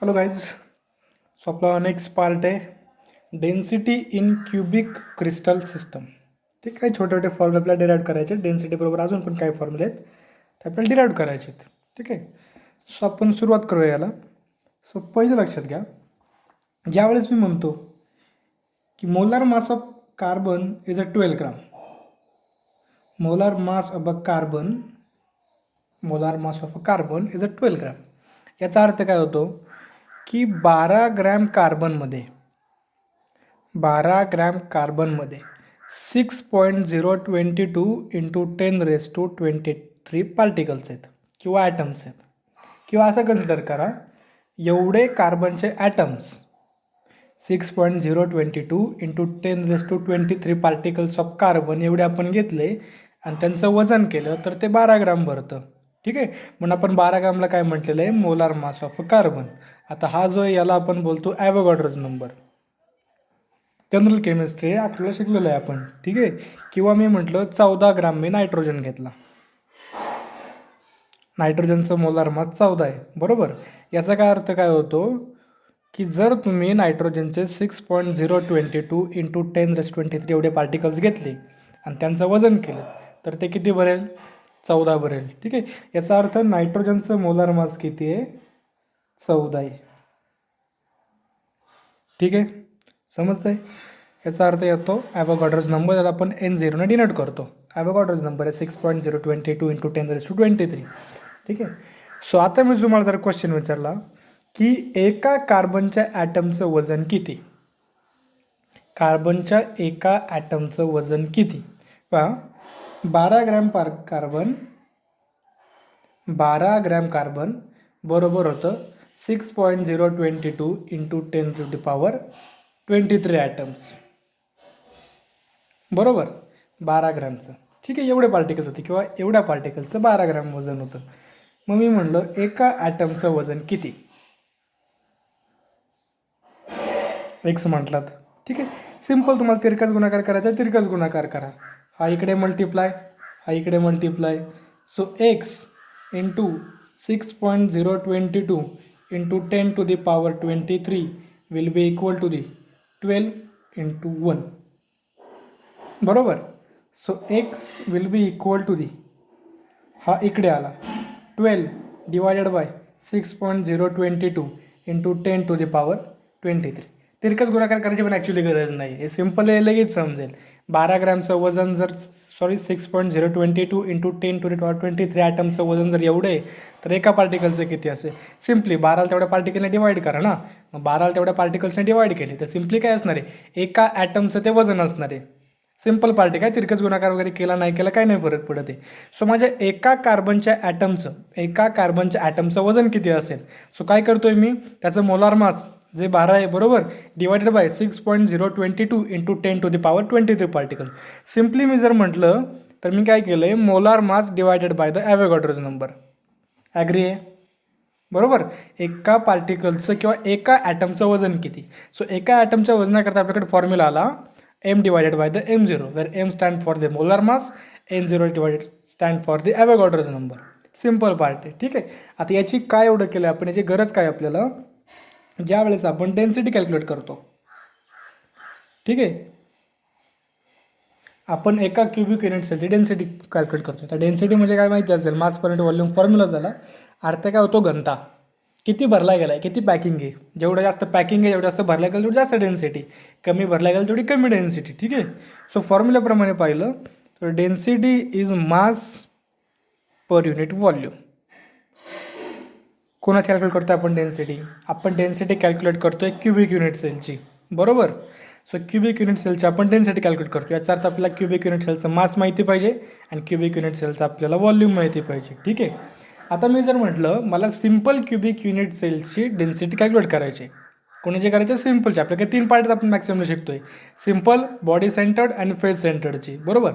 Hello guys. So आपला next part आहे density in cubic crystal system. ठीक आहे, छोटे छोटे फॉर्म्युले आपल्याला डिराईव्ह करायचे. डेन्सिटी बरोबर अजून पण काही फॉर्म्युले आहेत ते आपल्याला डिराईव्ह करायचे आहेत. ठीक आहे, सो आपण सुरुवात करूया याला. सो पहिलं लक्षात घ्या, ज्यावेळेस मी म्हणतो की molar mass of carbon is a 12 gram, molar mass of a carbon, molar mass of a carbon is a 12 ग्राम, याचा अर्थ काय होतो की 12 ग्रॅम कार्बनमध्ये 6.022 इंटू 10⁻23 पार्टिकल्स आहेत किंवा ॲटम्स आहेत. किंवा असं कन्सिडर करा, एवढे कार्बनचे atoms 6.022 into 10⁻23 particles of carbon एवढे आपण घेतले आणि त्यांचं वजन केलं तर ते 12 ग्राम भरतं. ठीक आहे, म्हणून आपण 12 ग्रामला काय म्हटलेलं आहे, मोलार मास ऑफ कार्बन. आता हा जो आहे याला आपण बोलतो ॲव्होगाड्रोज नंबर. जनरल केमिस्ट्री आपल्याला शिकलेलं आहे आपण. ठीक आहे, किंवा मी म्हटलं 14 ग्राम मी नायट्रोजन घेतला, नायट्रोजनचं मोलार मास 14 आहे बरोबर. याचा काय अर्थ काय होतो की जर तुम्ही नायट्रोजनचे 6.022 इंटू 10⁻23 एवढे पार्टिकल्स घेतले आणि त्यांचं वजन केलं तर ते किती भरेल, 14 भरेल. ठीक आहे, याचा अर्थ नायट्रोजनचं मोलार मास किती आहे, 14 आहे. ठीक आहे, समजतंय. याचा अर्थ येतो ॲव्होगाड्रोज नंबर, ज्याला आपण N0 डिनोट करतो. ॲव्होगाड्रोज नंबर आहे 6.022 इंटू 10⁻23. ठीक आहे, सो आता मी तुम्हाला जर क्वेश्चन विचारला की एका कार्बनच्या ॲटमचं वजन किती, कार्बनच्या एका ॲटमचं वजन किती. पहा, 12 ग्रॅम कार्बन बरोबर होतं 6.022 इंटू 10⁻23 ॲटम्स बरोबर, 12 ग्रॅमचं. ठीक आहे, एवढे पार्टिकल होते किंवा एवढ्या पार्टिकलचं 12 ग्रॅम वजन होतं. मग मी म्हणलं एका ॲटमचं वजन किती, एक्स म्हटलात. ठीक आहे, सिम्पल तुम्हाला तिरकाच गुणाकार करायचा आहे, तिरकाच गुणाकार करा. हा इकडे मल्टिप्लाय, हा इकडे multiply. So X into 6.022 into 10⁻23 will be equal to the 12 into 1 बरोबर. So X will be equal to the, हा इकडे आला 12 डिवायडेड बाय 6.022 इंटू 10⁻23. तिरकस गुणाकार करायची पण ॲक्च्युली गरज नाही, हे सिम्पल आहे, लगेच समजेल. 12 ग्रॅमचं वजन जर 6.022 इंटू 10⁻23 ॲटमचं वजन जर एवढं आहे तर एका पार्टिकलचं किती असेल, सिम्पली 12 तेवढ्या पार्टिकलने डिवाईड करा ना. मग 12 तेवढ्या पार्टिकल्सने डिवाईड केले तर सिम्पली काय असणार आहे, एका ॲटमचं ते वजन असणार आहे. सिम्पल पार्टी, काय तिरकस गुणाकार वगैरे केला नाही केला काय नाही फरक पडत आहे. सो माझ्या एका कार्बनच्या ॲटमचं वजन किती असेल. सो काय करतोय मी, त्याचं मोलार मास जे 12 आहे बरोबर, divided by 6.022 into 10⁻23 particle. Simply मी जर म्हटलं तर मी काय केलं आहे, molar mass divided by the Avogadro's number. Agree आहे बरोबर. एका पार्टिकलचं किंवा एका ॲटमचं वजन किती. सो एका ॲटमच्या वजनाकरता आपल्याकडे फॉर्म्युला आला M divided by the M0, where M stand for the molar mass, N0 divided stand for the Avogadro's number. Simple part आहे. ठीक आहे, आता याची काय एवढं केलं आपण, याची गरज काय आपल्याला, ज्या वेळेस आपण डेन्सिटी कॅल्क्युलेट करतो. ठीक आहे, आपण एका क्युबिक युनिट सेलची डेन्सिटी कॅल्क्युलेट करतो. तर डेन्सिटी म्हणजे काय माहिती असेल, मास पर युनिट व्हॉल्यूम फॉर्म्युला झाला. अर्थ काय होतो, घनता, किती भरला गेला आहे, किती पॅकिंग आहे. जेवढं जास्त पॅकिंग आहे, जेवढं जास्त भरला गेलं तेवढी जास्त डेन्सिटी, कमी भरला गेलं तेवढी कमी डेन्सिटी. ठीक आहे, सो फॉर्म्युल्याप्रमाणे पाहिलं तर density is mass per unit volume. कोणाची कॅल्क्युलेट करतो आपण डेन्सिटी, आपण डेन्सिटी कॅल्क्युलेट करतोय क्युबिक युनिट सेलची बरोबर. सो क्युबिक युनिट सेलची आपण डेन्सिटी कॅल्क्युलेट करतो. याचा अर्थ आपल्याला क्युबिक युनिट सेलचं मास माहिती पाहिजे आणि क्युबिक युनिट सेलचं आपल्याला व्हॉल्यूम माहिती पाहिजे. ठीक आहे, आता मी जर म्हटलं मला सिम्पल क्युबिक युनिट सेलची डेन्सिटी कॅल्क्युलेट करायची, कोणाची करायची, सिम्पलची. आपल्याकडे 3 पार्ट आपण मॅक्सिमम शिकतोय, सिम्पल, बॉडी सेंटर्ड आणि फेस सेंटर्डची बरोबर.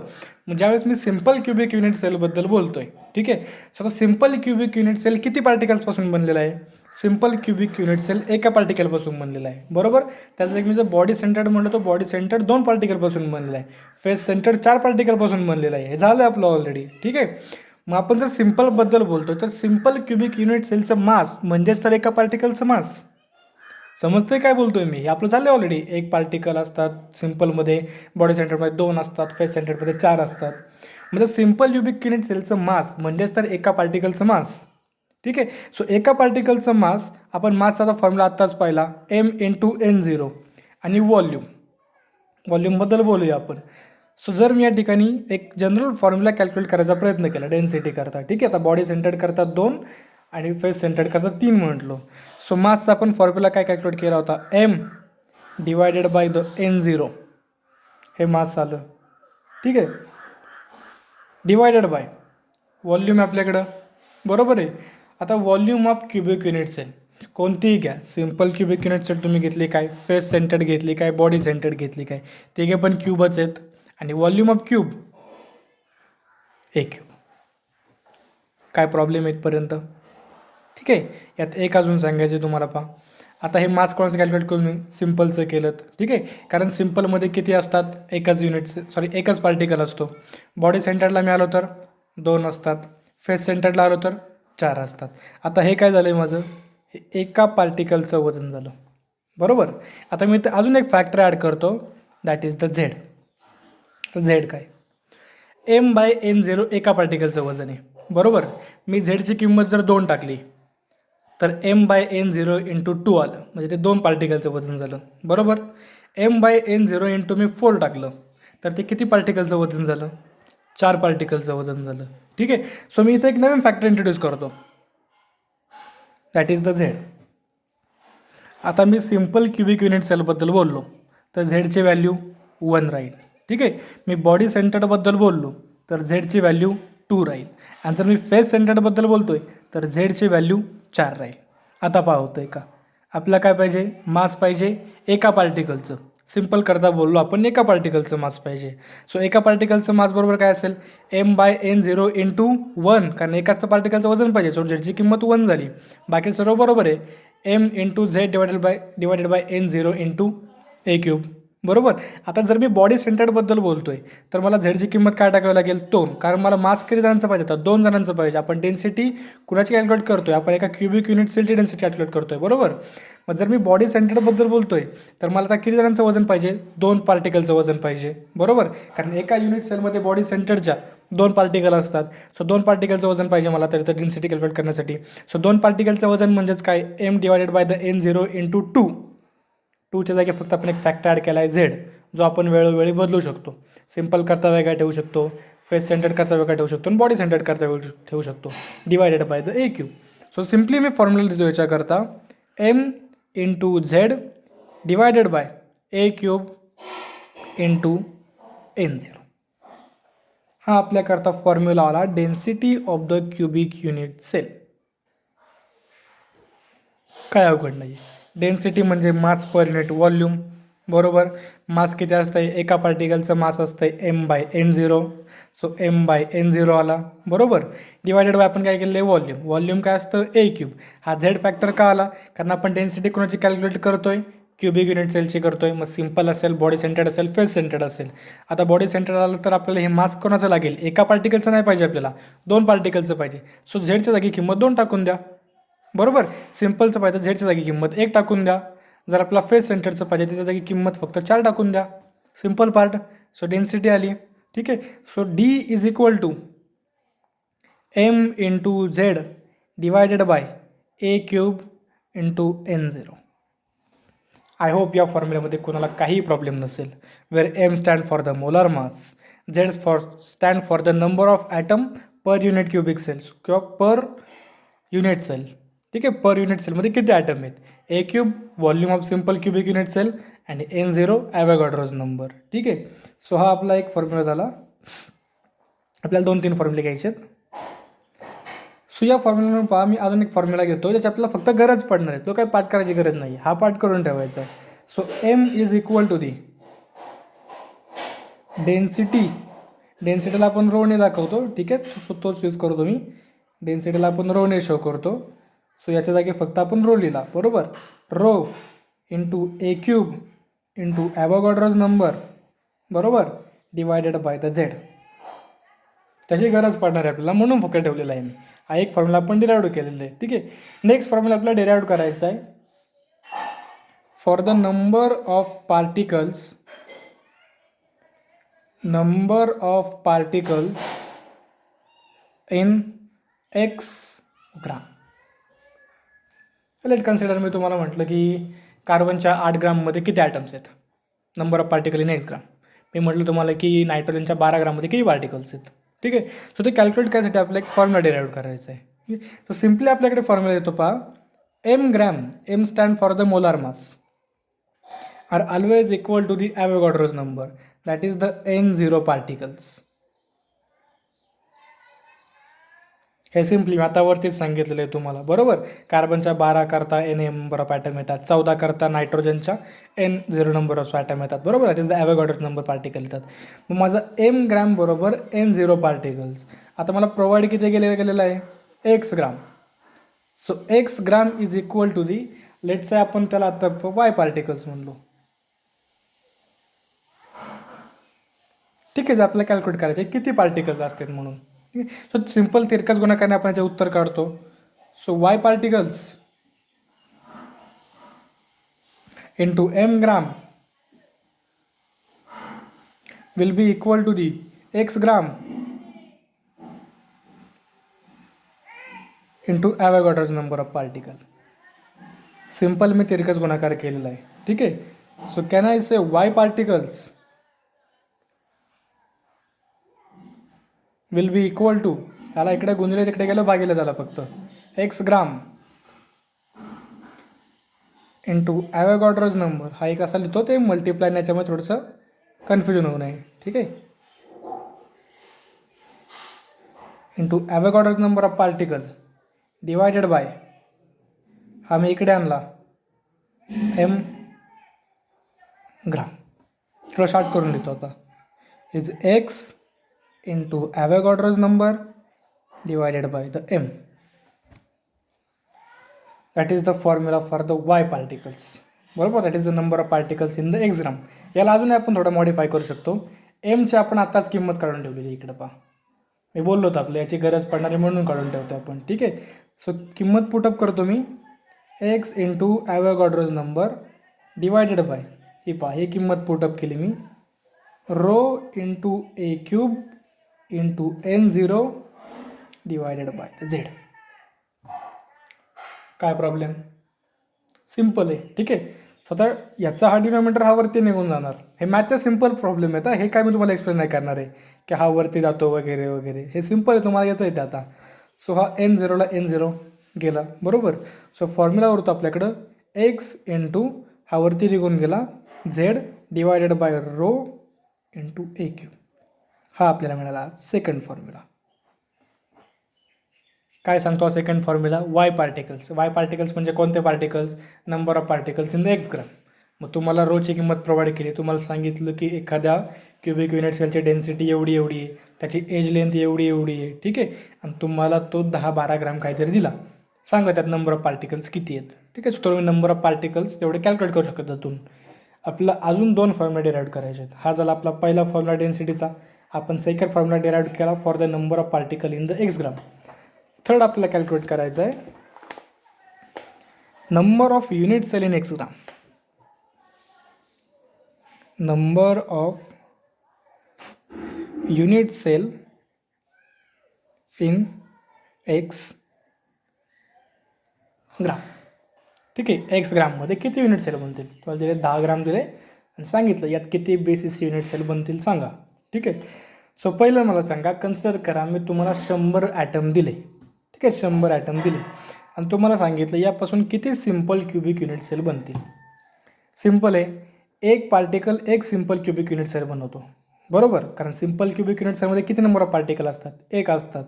मग ज्यावेळेस मी सिम्पल क्युबिक युनिट सेलबद्दल बोलतोय, ठीक आहे, सो आता सिम्पल क्युबिक युनिट सेल किती पार्टिकल्सपासून बनलेला आहे, सिम्पल क्युबिक युनिट सेल एका पार्टिकलपासून बनलेला आहे बरोबर. त्याचं एक मी जर बॉडी सेंटर्ड म्हणलं तर बॉडी सेंटर्ड 2 पार्टिकलपासून बनलेला आहे, फेस सेंटर्ड 4 पार्टिकलपासून बनलेला आहे. हे झालं आपलं ऑलरेडी. ठीक आहे, मग आपण जर सिम्पलबद्दल बोलतो तर सिम्पल क्युबिक युनिट सेलचं मास म्हणजेच तर एका पार्टिकलचं मास समजते काय बोलतोय मी? हे आपलं झालं ऑलरेडी. एक पार्टिकल असतात सिम्पलमध्ये, बॉडी सेंटरमध्ये 2 असतात, फेस सेंटरमध्ये 4 असतात. म्हणजे सिम्पल क्युबिक युनिट सेलचं मास म्हणजेच तर एका पार्टिकलचं मास. ठीक आहे. सो एका पार्टिकलचं मास, आपण मासचा फॉर्म्युला आत्ताच पाहिला, m×n0 आणि व्हॉल्यूमबद्दल बोलूया आपण. सो जर मी या ठिकाणी एक जनरल फॉर्म्युला कॅल्क्युलेट करायचा प्रयत्न केला डेन्सिटी करता, ठीक आहे. आता बॉडी सेंटर्ड करता 2 आणि फेस सेंटर्ड करता 3 म्हटलो. सो मासचा आपण फॉर्म्युला काय कॅल्क्युलेट केला होता, m/n0 हे मास झालं. ठीक आहे. डिवायडेड बाय व्हॉल्यूम आपल्याकडं, बरोबर आहे. आता volume of cubic unit cell कोणतीही घ्या, सिम्पल क्युबिक युनिट सेल तुम्ही घेतली काय, फेस सेंटर्ड घेतली काय, बॉडी सेंटर्ड घेतली काय, तिघे पण क्यूबच आहेत. आणि volume of cube A cube. काय प्रॉब्लेम आहे इथपर्यंत? ठीक आहे. यात एक अजून सांगायचे तुम्हाला पहा. आता हे मास कोणाचं कॅल्क्युलेट करून मी सिम्पलचं केलं, ठीक आहे. कारण सिम्पलमध्ये किती असतात, एकच पार्टिकल असतो. बॉडी सेंटरला मी आलो तर 2 असतात, फेस सेंटरला आलो तर 4 असतात. आता हे काय झालं आहे माझं, हे एका पार्टिकलचं वजन झालं, बरोबर. आता मी तर अजून एक फॅक्टर ॲड करतो, दॅट इज द झेड. तर झेड काय, m/n0 एका पार्टिकलचं वजन आहे, बरोबर. मी झेडची किंमत जर 2 टाकली तर m/n0 × 2 आलं, म्हणजे ते 2 पार्टिकलचं वजन झालं, बरोबर. m/n0 × मी 4 टाकलं तर ते किती पार्टिकलचं वजन झालं, 4 पार्टिकलचं वजन झालं. ठीक आहे. सो मी इथं एक नवीन फॅक्टर इंट्रोड्यूस करतो, दॅट इज द झेड. आता मी सिम्पल क्युबिक युनिट सेलबद्दल बोललो तर झेडची व्हॅल्यू 1 राहील. ठीक आहे. मी बॉडी सेंटर्डबद्दल बोललो तर झेडची व्हॅल्यू 2 राहील. आणि जर मी फेस सेंटर्डबद्दल बोलतोय तर झेडची व्हॅल्यू 4 राहील. आता पहा होतं आहे का, आपल्याला काय पाहिजे, मास पाहिजे एका पार्टिकलचं. सिम्पल करता बोललो आपण, एका पार्टिकलचं मास पाहिजे. सो एका पार्टिकलचं मास बरोबर काय असेल, m/n0 × 1, कारण एकाच तर पार्टिकलचं वजन पाहिजे. सो झेडची किंमत 1 झाली, बाकी सर्व बरोबर आहे. m × z divided bye n0 × a³, बरोबर. आता जर मी बॉडी सेंटर्डबद्दल बोलतोय तर मला झेडची किंमत काय टाकावी लागेल, 2, कारण मला मास किती जणांचं पाहिजे, आता 2 जणांचं पाहिजे. आपण डेन्सिटी कुणाची कॅल्क्युलेट करतोय, आपण एका क्युबिक युनिट सेलची डेन्सिटी कॅल्क्युलेट करतोय, बरोबर. मग जर मी बॉडी सेंटर्डबद्दल बोलतोय तर मला आता किती जणांचं वजन पाहिजे, 2 पार्टिकलचं वजन पाहिजे, बरोबर. कारण एका युनिट सेलमध्ये बॉडी सेंटरच्या 2 पार्टिकल असतात. सो 2 पार्टिकलचं वजन पाहिजे मला तर डेन्सिटी कॅल्क्युलेट करण्यासाठी. सो 2 पार्टिकलचं वजन म्हणजेच काय, m/n0 × 2च्या जागी फक्त आपण एक फॅक्टर ॲड केला आहे झेड, जो आपण वेळोवेळी बदलू शकतो. सिम्पल करता वेगळा ठेवू शकतो, फेस सेंटर्ड करता वेगळा ठेवू शकतो, आणि बॉडी सेंटर्ड करता वेगळं ठेवू शकतो, divided by the a³. So simply मी फॉर्म्युला देतो याच्याकरता, m × z divided by a³ × n0. हा आपल्याकरता फॉर्म्युला आला density of the cubic unit cell. काय अवघड नाही. डेन्सिटी म्हणजे मास पर युनिट व्हॉल्यूम, बरोबर. मास किती असतं, एका पार्टिकलचं मास असतं m/n0. सो m/n0 आला, बरोबर. डिवायडेड बाय आपण काय केलं आहे, व्हॉल्यूम काय असतं, a³. हा झेड फॅक्टर का आला, कारण आपण डेन्सिटी कोणाची कॅल्क्युलेट करतोय, क्युबिक युनिट सेलची करतोय. मग सिम्पल असेल, बॉडी सेंटर्ड असेल, फेस सेंटर्ड असेल. आता बॉडी सेंटर्ड आलं तर आपल्याला हे मास कोणाचं लागेल, एका पार्टिकलचं नाही पाहिजे आपल्याला, 2 पार्टिकलचं पाहिजे. सो झेडच्या जागी किंमत 2 टाकून द्या, बरोबर. सिम्पलचं पाहिजे झेडच्या जागी किंमत 1 टाकून द्या. जर आपला फेस सेंटरचं पाहिजे त्याच्या जागी किंमत फक्त 4 टाकून द्या. Simple part. सो डेन्सिटी आली. ठीक आहे. So D is equal to m × z divided by a³ × n0. I hope या फॉर्म्युल्यामध्ये कोणाला काही प्रॉब्लेम नसेल. Where m stand for the molar mass, z stand for the number of atom per unit cubic cells किंवा per unit sale. ठीक आहे. Per unit सेलमध्ये किती ॲटम आहेत, a³ volume of simple cubic unit cell आणि n0 ॲव्होगाड्रोज number. ठीक आहे. So हा आपला एक फॉर्म्युला झाला. आपल्याला 2-3 फॉर्म्युले घ्यायचे आहेत. सो या फॉर्म्युल्यावरून पहा, मी अजून एक फॉर्म्युला घेतो ज्याची आपल्याला फक्त गरज पडणार आहे, तो काही पाठ करायची गरज नाही, हा पाठ करून ठेवायचा आहे. So m is equal to the डेन्सिटीला आपण रोने दाखवतो. ठीक आहे. सो तोच यूज करतो मी. डेन्सिटीला आपण रोने शो करतो. सो याच्या जागी फक्त आपण रो लिहिला, बरोबर. रो × a³ × ॲव्होगाड्रोज नंबर, बरोबर, डिवायडेड बाय द झेड. त्याची गरज पडणार आहे आपल्याला, म्हणून फक्त ठेवलेला आहे मी. हा एक फॉर्म्युला आपण डिराईव्ह केलेला आहे. ठीक आहे. नेक्स्ट फॉर्म्युला आपल्याला डिराईव्ह करायचा आहे, for the number of particles in x gram. Let consider मी तुम्हाला म्हटलं की कार्बनच्या 8 ग्राममध्ये किती ॲटम्स आहेत, number of particle in x gram. मी म्हटलं तुम्हाला की नायट्रोजनच्या 12 ग्राममध्ये किती पार्टिकल्स आहेत. ठीक आहे. सो ते कॅल्क्युलेट करायसाठी आपल्याला एक फॉर्म्युला डिराईव्ह करायचा आहे. सो सिम्पली आपल्याकडे फॉर्म्युला येतो पहा, M gram, M stand for the molar mass, are always equal to the Avogadro's number, that is the N0 particles. हे सिम्पली आता वरतीच सांगितलेलं आहे तुम्हाला, बरोबर. कार्बनच्या 12 करता N नंबर ऑफ ॲटम येतात, 14 करता नायट्रोजनच्या N0 नंबर ऑफ ॲटम येतात, बरोबर. That is the Avogadro number particle येतात. मग माझं एम ग्रॅम बरोबर N0 पार्टिकल्स. आता मला प्रोव्हाइड किती गेलेलं आहे, x gram. So x gram is equal to the, let's say आपण त्याला आता वाय पार्टिकल्स म्हणलो. ठीक आहे. जे आपल्याला कॅल्क्युलेट करायचे किती पार्टिकल्स असतात म्हणून. सो सिंपल तिरकस गुणाकाराने आपण याचे उत्तर काढतो. So Y particles into M gram will be equal to the X gram into Avogadro's number of particle. Simple मी तिरकस गुणाकार केलेला आहे. ठीक आहे. So can I say Y particles will be equal to, याला इकडे गुणिले तिकडे गेलं भागिले झालं फक्त, X gram into Avogadro's number. हा एक असा लिहितो, ते मल्टिप्लाय याच्यामुळे थोडंसं कन्फ्युजन होऊ नये. ठीक आहे. Into Avogadro's number of particle divided by, हा मी इकडे आणला, एम ग्राम. थोडं शॉर्ट करून लिहितो आता, is X into Avogadro's number divided by the M. That is the formula for the Y particles, बरोबर. That is the number of particles in the X gram. याला अजून आपण थोडं मॉडिफाय करू शकतो. एमची आपण आत्ताच किंमत काढून ठेवलेली इकडं पहा, मी बोललो होतो आपल्या याची गरज पडणारी म्हणून काढून ठेवतो आपण. ठीक आहे. सो किंमत पुटअप करतो मी, X into Avogadro's number divided by, ही पहा, ही किंमत पुटअप केली मी, rho into A cube into N0 divided by Z. काय प्रॉब्लेम, सिम्पल आहे. ठीक आहे. स्वतः याचा हा डिनॉमिनेटर हा वरती निघून जाणार. हे मॅथचा सिम्पल प्रॉब्लेम आहे. हे काय मी तुम्हाला एक्सप्लेन नाही करणार आहे की हा वरती जातो वगैरे वगैरे. हे सिम्पल आहे, तुम्हाला येतं येते आता. सो हा N0ला N0 गेला, बरोबर. सो फॉर्म्युला होतो आपल्याकडं एक्स इंटू हा वरती निघून गेला Z divided by rho into A cube. हा आपल्याला मिळाला सेकंड फॉर्म्युला. काय सांगतो second formula, Y particles. Y particles म्हणजे कोणते particles, number of particles in the X gram. मग तुम्हाला रोची किंमत प्रोव्हाइड केली, तुम्हाला सांगितलं की एखाद्या क्युबिक युनिट सेलची डेन्सिटी एवढी एवढी आहे, त्याची एज लेंथ एवढी एवढी आहे. ठीक आहे. आणि तुम्हाला तो 10-12 ग्राम काहीतरी दिला, सांगा त्यात नंबर ऑफ पार्टिकल्स किती आहेत. ठीक आहे. सो तुम्ही नंबर ऑफ पार्टिकल्स तेवढे कॅल्क्युलेट करू शकता. त्यातून आपल्याला अजून 2 फॉर्म्युला डिराईव्ह करायचे आहेत. हा झाला आपला पहिला फॉर्म्युला डेन्सिटीचा. आपण सेकंड फॉर्म्युला डिराईव्ह केला for the number of particle in the X gram. Third आपल्याला कॅल्क्युलेट करायचं आहे number of unit cell in x gram. Number of unit cell in x gram. ठीक आहे. एक्स ग्राममध्ये किती युनिट सेल बनतील, तुम्हाला दिले 10 ग्राम दिले आणि सांगितलं यात किती बेसिस युनिट सेल बनतील सांगा. ठीक आहे. सो पहिलं मला सांगा, कन्सिडर करा मी तुम्हाला 100 ॲटम दिले. ठीक आहे. 100 ॲटम दिले आणि तुम्हाला सांगितलं यापासून किती सिम्पल क्युबिक युनिट सेल बनतील. सिम्पल आहे, एक पार्टिकल एक सिम्पल क्युबिक युनिट सेल बनवतो, बरोबर. कारण सिम्पल क्युबिक युनिट सेलमध्ये किती नंबर ऑफ पार्टिकल असतात, एक असतात.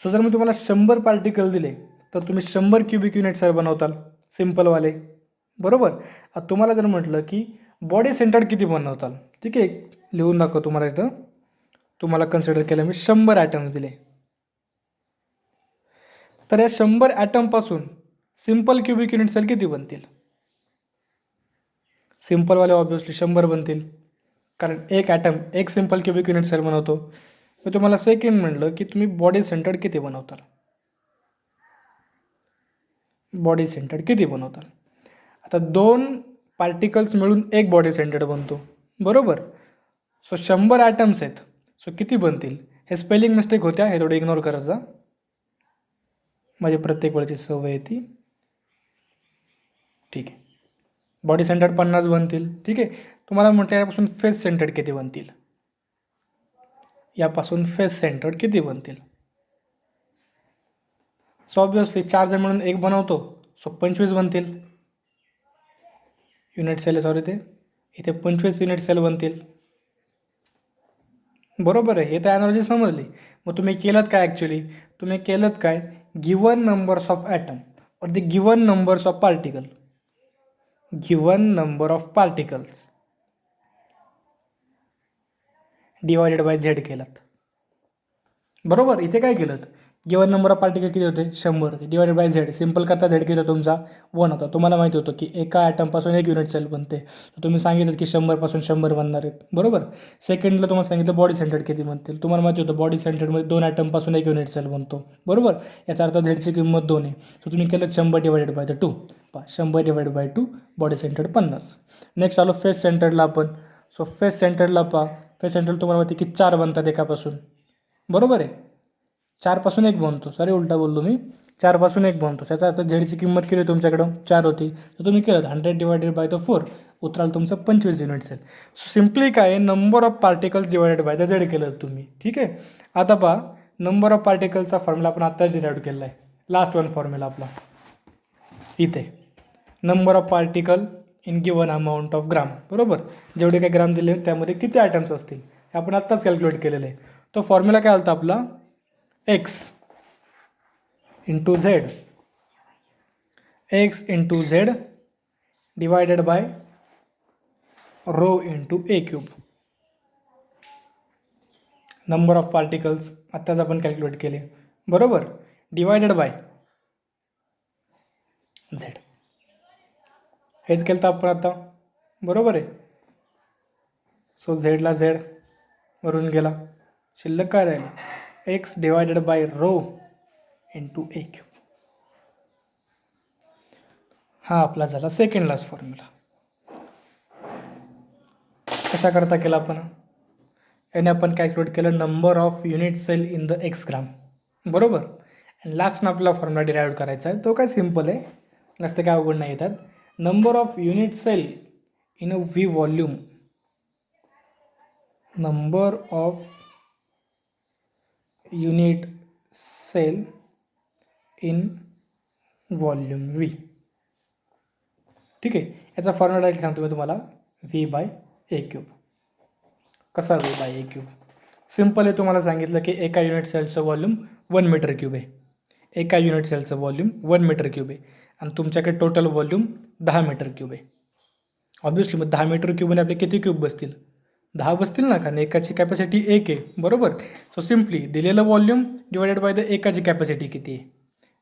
सो जर मी तुम्हाला 100 पार्टिकल दिले तर तुम्ही 100 क्युबिक युनिट सेल बनवताल सिम्पलवाले, बरोबर. आता तुम्हाला जर म्हटलं की बॉडी सेंटर्ड किती बनवताल, ठीक आहे, लिहून दाखव तुम्हाला इथं. तुम्हाला कन्सिडर केलं मी 100 ॲटम्स दिले, तर या 100 ॲटमपासून सिम्पल क्युबिक युनिट सेल किती बनतील. सिम्पलवाले ऑब्वियसली 100 बनतील, कारण एक ॲटम एक सिम्पल क्युबिक युनिट सेल बनवतो. मी तुम्हाला सेकंड म्हटलं की तुम्ही बॉडी सेंटर्ड किती बनवताल, बॉडी सेंटर्ड किती बनवताल. आता 2 पार्टिकल्स मिळून एक बॉडी सेंटर्ड बनतो, बरोबर. सो 100 ॲटम्स आहेत, सो किती बनतील? हे स्पेलिंग मिस्टेक होत्या, हे थोडं इग्नोर करायचं. माझी प्रत्येक वेळेची सवय आहे ती. ठीक आहे, बॉडी सेंटर्ड 50 बनतील. ठीक आहे, तुम्हाला म्हटलं यापासून फेस सेंटर्ड किती बनतील? यापासून फेस सेंटर्ड किती बनतील? सो ऑब्वियसली 4 जण म्हणून एक बनवतो, सो 25 बनतील. युनिट सेल, सॉरी ते इथे 25 युनिट सेल बनतील, बरोबर आहे. हे तर ॲनॉलॉजी समजली. मग तुम्ही केलं काय? ॲक्च्युली तुम्ही केलं काय? गिवन नंबर्स ऑफ ॲटम और the given numbers of particle, given number of particles divided by Z केलात, बरोबर. इथे काय केलं? गिवन नंबर ऑफ पार्टिकल किती होते? 100 होते, डिवायडेड बाय झेड. सिम्पल करता झेड किती होता तुमचा? 1 होता. तुम्हाला माहिती होतं की एका ॲटमपासून एक युनिट सेल बनते, तर तुम्ही सांगितलं की 100पासून 100 बनणार आहेत, बरोबर. सेकंडला तुम्हाला सांगितलं बॉडी सेंटर्ड किती बनतील. तुम्हाला माहिती होतं बॉडी सेंटर्डमध्ये 2 ॲटमपासून एक युनिट सेल बनतो, बरोबर. याचा अर्थ झेडची किंमत 2 आहे. सो तुम्ही केलं 100 divided by the 2. 100 divided by 2, body centred 50. Next आलो फेस सेंटर्डला आपण. सो फेस सेंटर्डला फेस सेंटर्ड तुम्हाला माहिती की 4 बनतात एकापासून, बरोबर आहे. 4पासून 1 बनतो, सॉरी उलटा बोललो मी, 4पासून 1 बनतो. त्याचा आता झेडची किंमत किती होती तुमच्याकडं? 4 होती. तर तुम्ही केलं 100 डिवायडेड बाय द 4, उतराल तुमचं 25 युनिट सेल. सो सिम्पली काय? Number of particles divided by the Z केलं तुम्ही. ठीक आहे, आता पहा नंबर ऑफ पार्टिकलचा फॉर्म्युला आपण आत्ताच डिराईव्ह केला आहे, लास्ट वन फॉर्म्युला आपला इथे. Number of particle in given amount of gram, बरोबर. जेवढे काही ग्राम दिले त्यामध्ये किती ॲटम्स असतील हे आपण आत्ताच कॅल्क्युलेट केलेलं आहे. तो फॉर्म्युला काय आला आपला? x into z, x into z divided by rho into A cube. Number of particles आत्ताच आपण कॅल्क्युलेट केले, बरोबर, डिवायडेड बाय झेड. हेच केलं तर आपण आता, बरोबर आहे. सो झेडला झेड वरून गेला, शिल्लक काय राहिलं? x divided by rho into A cube. हा आपला झाला सेकंड लास्ट फॉर्म्युला. कशा करता केला आपण? याने आपण कॅल्क्युलेट केलं number of unit cell in the X gram, बरोबर. आणि लास्टनं आपला फॉर्म्युला डिराईव्ह करायचा आहे, तो काय सिम्पल आहे, जास्त काय अवघड नाही येतात. Number of unit cell in a V volume, number of unit cell in volume V. ठीक आहे, याचा फॉर्म्युला डायरेक्ट सांगतो मी तुम्हाला, व्ही बाय ए क्यूब. कसा V by a cube? Simple आहे, तुम्हाला सांगितलं की एका युनिट सेलचं व्हॉल्यूम 1 मीटर क्यूब आहे. एका युनिट सेलचं व्हॉल्यूम 1 मीटर क्यूब आहे आणि तुमच्याकडे टोटल व्हॉल्यूम 10 मीटर क्यूब आहे. ऑब्व्हियसली मग 10 मीटर क्यूबने आपले किती क्यूब बसतील? 10 बसतील ना, कारण एकाची कॅपॅसिटी 1 आहे, बरोबर. सो सिम्पली दिलेलं व्हॉल्यूम डिवायडेड बाय द एकाची कॅपॅसिटी किती आहे,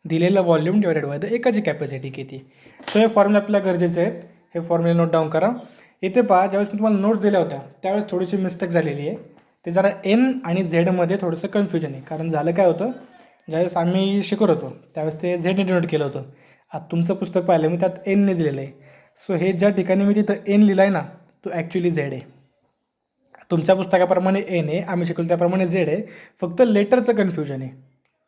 दिलेलं व्हॉल्यूम डिवायडेड बाय द एकाची कॅपॅसिटी किती. सो हे फॉर्म्युला आपल्याला गरजेचे आहेत. हे फॉर्म्युला नोट डाऊन करा. इथे पहा, ज्यावेळेस मी तुम्हाला नोट्स दिल्या होत्या त्यावेळेस थोडीशी मिस्टेक झालेली आहे. ते जरा एन आणि झेडमध्ये थोडंसं कन्फ्युजन आहे. कारण झालं काय होतं, ज्यावेळेस आम्ही शिकवत होतो त्यावेळेस ते झेडने डिनोट केलं होतं. आता तुमचं पुस्तक पाहिलं मी त्यात एनने दिलेलं आहे. सो हे ज्या ठिकाणी मी तिथं एन लिहिला आहे ना, तो ॲक्च्युली झेड आहे. तुमच्या पुस्तकाप्रमाणे एन आहे, आम्ही शिकवलं त्याप्रमाणे झेड आहे, फक्त लेटरचं कन्फ्युजन आहे.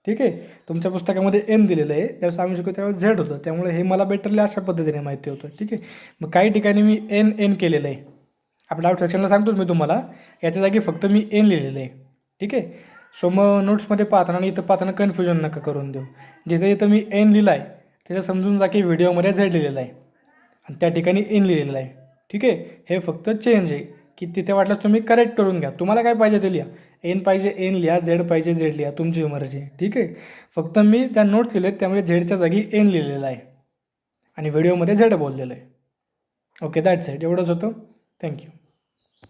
ठीक आहे, तुमच्या पुस्तकामध्ये एन दिलेलं आहे, त्यावेळेस आम्ही शिकवतो त्यावेळेस झेड होतं, त्यामुळे हे मला बेटरली अशा पद्धतीने माहिती होतं. ठीक आहे, मग काही ठिकाणी मी एन केलेलं आहे. आपल्या आउट सेक्शनला सांगतोच मी तुम्हाला, याच्या जागी फक्त मी एन लिहिलेलं आहे. ठीक आहे, सो मग नोट्समध्ये पाहताना आणि इथं पाहताना कन्फ्युजन नका करून देऊ. जिथे इथं मी एन लिहिला आहे त्याचं समजून जा की व्हिडिओमध्ये झेड लिहिलेला आहे आणि त्या ठिकाणी एन लिहिलेलं आहे. ठीक आहे, हे फक्त चेंज आहे की तिथे वाटल्यास तुम्ही करेक्ट करून घ्या. तुम्हाला काय पाहिजे ते लिहा, एन पाहिजे एन लिहा, झेड पाहिजे झेड लिहा, तुमची मर्जी. ठीक आहे, फक्त मी त्या नोट्स लिहिले त्यामुळे झेडच्या जागी एन लिहिलेलं आहे आणि व्हिडिओमध्ये झेड बोललेलं आहे. ओके, दॅट्स इट, एवढंच होतं. थँक्यू.